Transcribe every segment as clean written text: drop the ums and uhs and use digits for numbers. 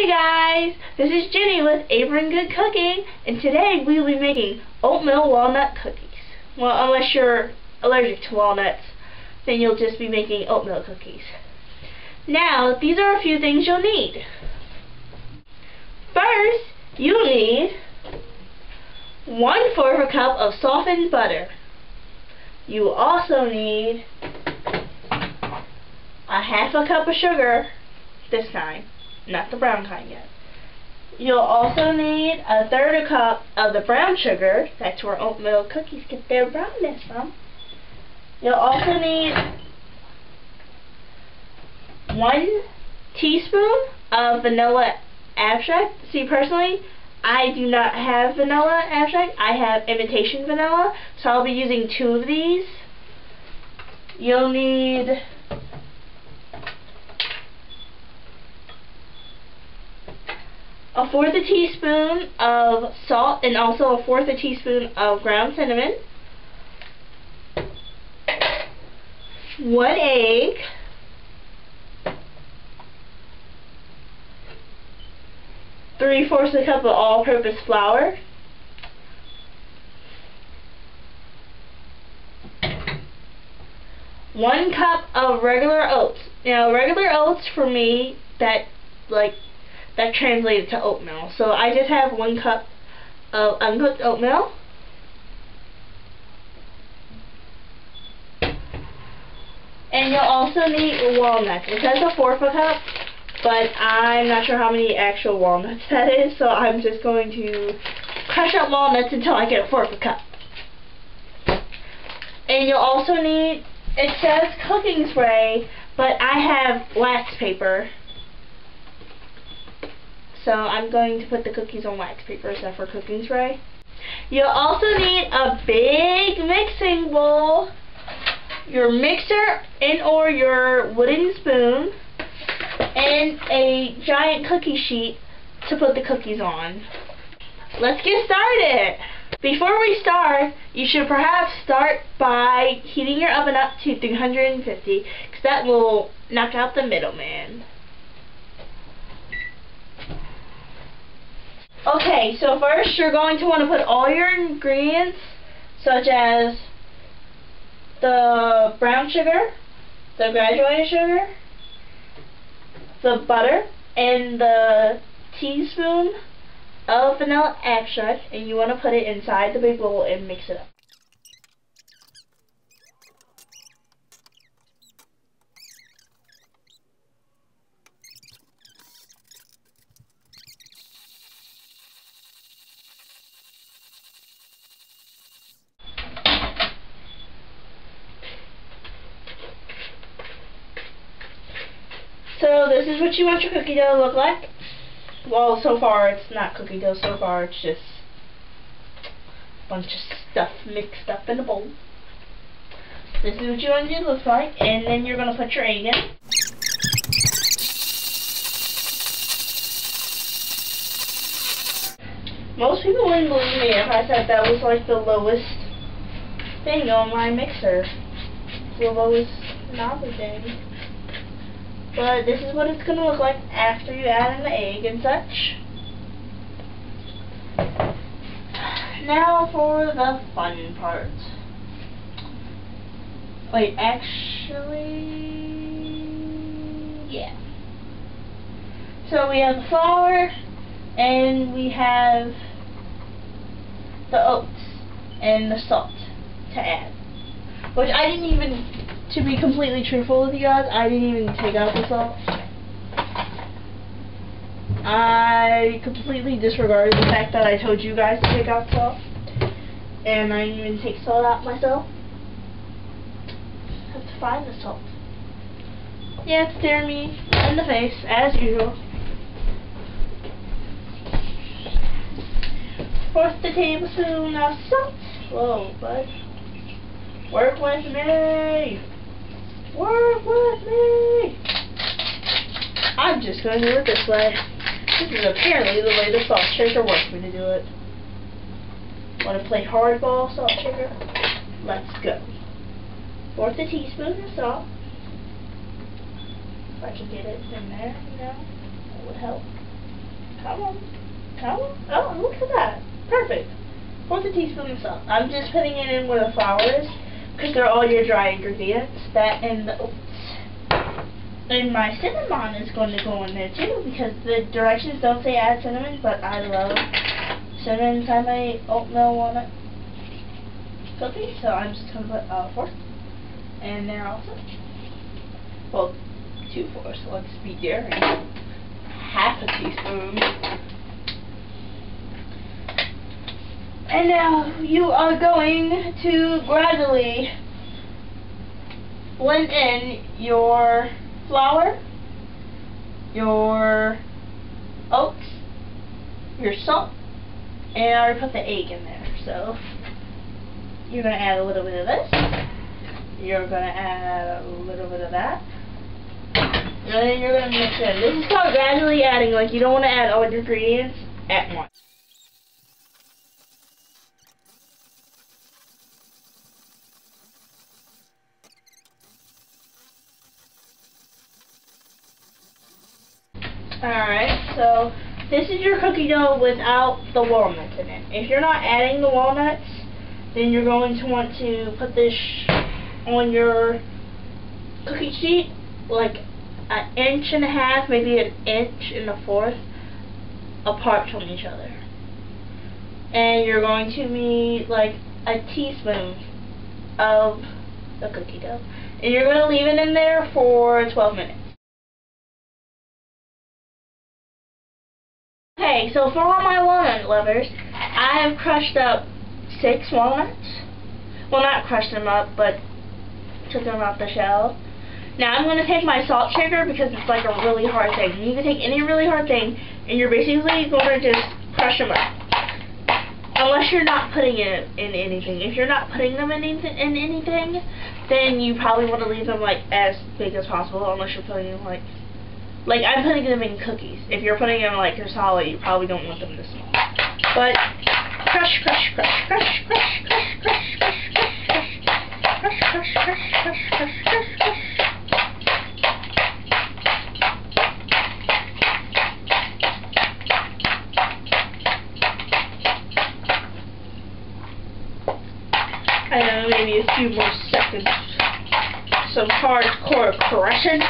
Hey guys, this is Jenny with Apron Good Cooking, and today we will be making oatmeal walnut cookies. Well, unless you're allergic to walnuts, then you'll just be making oatmeal cookies. Now, these are a few things you'll need. First, you'll need 1/4 cup of softened butter. You will also need a 1/2 cup of sugar, this kind, not the brown kind yet. You'll also need a 1/3 cup of the brown sugar. That's where oatmeal cookies get their brownness from. You'll also need 1 teaspoon of vanilla extract. See, personally, I do not have vanilla extract. I have imitation vanilla, so I'll be using 2 of these. You'll need a 1/4 teaspoon of salt and also a 1/4 teaspoon of ground cinnamon, 1 egg, 3/4 cup of all-purpose flour, 1 cup of regular oats. Now, regular oats for me, that translated to oatmeal. So I just have 1 cup of uncooked oatmeal. And you'll also need walnuts. It says a 1/4 cup, but I'm not sure how many actual walnuts that is, so I'm just going to crush up walnuts until I get a 1/4 cup. And you'll also need, it says cooking spray, but I have wax paper. So I'm going to put the cookies on wax paper instead for cooking spray. You'll also need a big mixing bowl, your mixer or your wooden spoon, and a giant cookie sheet to put the cookies on. Let's get started. Before we start, you should perhaps start by heating your oven up to 350, because that will knock out the middleman. Okay, so first you're going to want to put all your ingredients, such as the brown sugar, the graduated sugar, the butter, and the teaspoon of vanilla extract, and you want to put it inside the big bowl and mix it up. So this is what you want your cookie dough to look like. Well, so far it's not cookie dough, so far it's just a bunch of stuff mixed up in a bowl. This is what you want it to look like, and then you're going to put your egg in. Most people wouldn't believe me if I said that was like the lowest thing on my mixer. The lowest knobby thing. But this is what it's going to look like after you add in the egg and such. Now for the fun part. Wait, actually, yeah. So we have the flour, and we have the oats and the salt to add. Which I didn't even, to be completely truthful with you guys, I didn't even take out the salt. I completely disregarded the fact that I told you guys to take out salt. And I didn't even take salt out myself. I have to find the salt. Yeah, it's staring me in the face, as usual. 1/4 tablespoon of salt. Whoa, bud. Work with me! Work with me! I'm just going to do it this way. This is apparently the way the salt shaker wants me to do it. Want to play hardball, salt shaker? Let's go. 1/4 teaspoon of salt. If I can get it in there, you know, that would help. Come on. Come on. Oh, look at that. Perfect. 1/4 teaspoon of salt. I'm just putting it in where the flour is because they're all your dry ingredients. That and the oats. And my cinnamon is going to go in there too because the directions don't say add cinnamon, but I love cinnamon inside my oatmeal walnut cookie, so I'm just going to put 4 in there also. Well, 2/4, so let's be daring. 1/2 teaspoon. And now you are going to gradually blend in your flour, your oats, your salt, and I already put the egg in there. So you're going to add a little bit of this. You're going to add a little bit of that. And then you're going to mix it in. This is called gradually adding. Like, you don't want to add all your ingredients at once. Alright, so this is your cookie dough without the walnuts in it. If you're not adding the walnuts, then you're going to want to put this on your cookie sheet like 1.5 inches, maybe 1.125 inches apart from each other. And you're going to need like a teaspoon of the cookie dough. And you're going to leave it in there for 12 minutes. Okay, so for all my walnut lovers, I have crushed up 6 walnuts. Well, not crushed them up, but took them out the shell. Now I'm going to take my salt shaker because it's like a really hard thing. You can take any really hard thing and you're basically going to just crush them up. Unless you're not putting it in anything. If you're not putting them in anything, then you probably want to leave them like as big as possible unless you're putting them like I'm putting them in cookies. If you're putting them like your solid, you probably don't want them this small. But crush, crush, crush, crush, crush, crush, crush, crush, crush, crush, crush, crush, crush, crush, crush, crush. I don't know, maybe a few more seconds. Some hardcore crushing.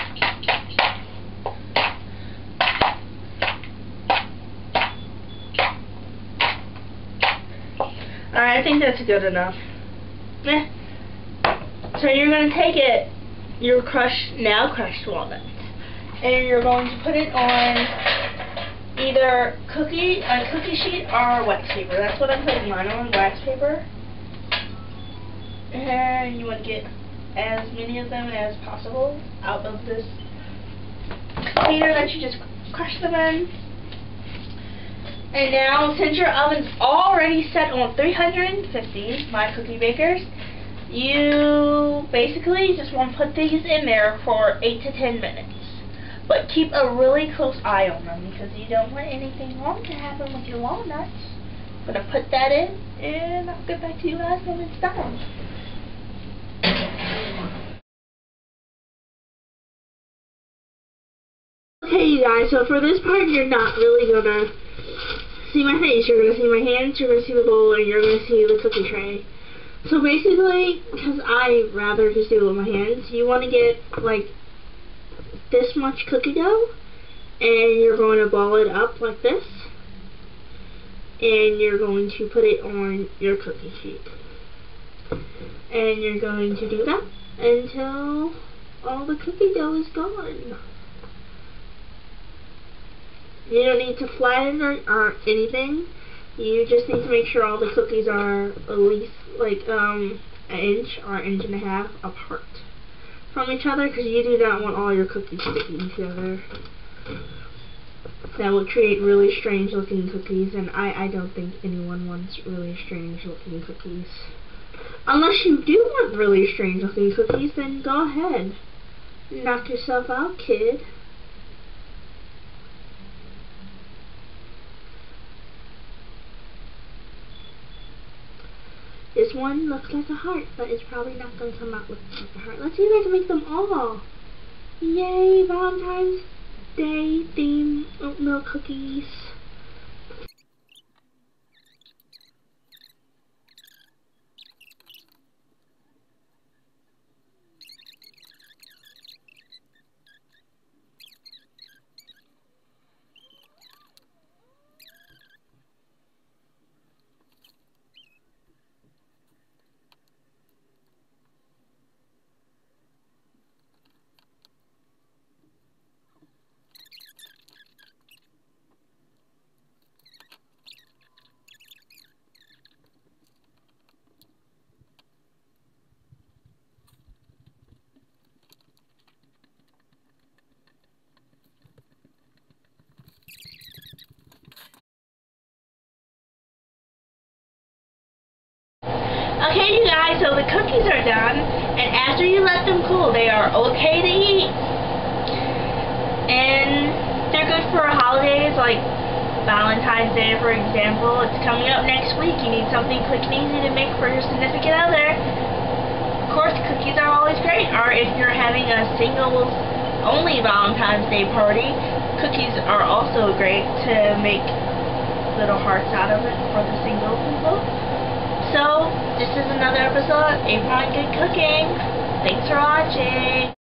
Alright, I think that's good enough. So you're going to take it, your now crushed walnuts, and you're going to put it on either a cookie sheet or wax paper. That's what I'm putting mine on, wax paper. And you want to get as many of them as possible out of this container that you just crushed them in. And now, since your oven's already set on 350, my cookie bakers, you basically just want to put these in there for 8 to 10 minutes. But keep a really close eye on them because you don't want anything wrong to happen with your walnuts. I'm going to put that in and I'll get back to you guys when it's done. Okay, you guys, so for this part, you're not really going to see my face. You're going to see my hands, you're going to see the bowl, and you're going to see the cookie tray. So basically, because I rather just do it with my hands, you want to get like this much cookie dough, and you're going to ball it up like this, and you're going to put it on your cookie sheet. And you're going to do that until all the cookie dough is gone. You don't need to flatten or anything. You just need to make sure all the cookies are at least like 1 inch or 1.5 inches apart from each other, because you do not want all your cookies sticking together. That will create really strange looking cookies, and I don't think anyone wants really strange looking cookies. Unless you do want really strange looking cookies, then go ahead. Knock yourself out, kid. This one looks like a heart, but it's probably not going to come out looking like a heart. Let's see if I can make them all. Yay, Valentine's Day themed oatmeal cookies. Okay, you guys, so the cookies are done, and after you let them cool, they are okay to eat. And they're good for holidays like Valentine's Day, for example. It's coming up next week. You need something quick and easy to make for your significant other. Of course, cookies are always great. Or if you're having a singles-only Valentine's Day party, cookies are also great to make little hearts out of it for the single people. So, this is another episode of Apron Good Cooking. Thanks for watching.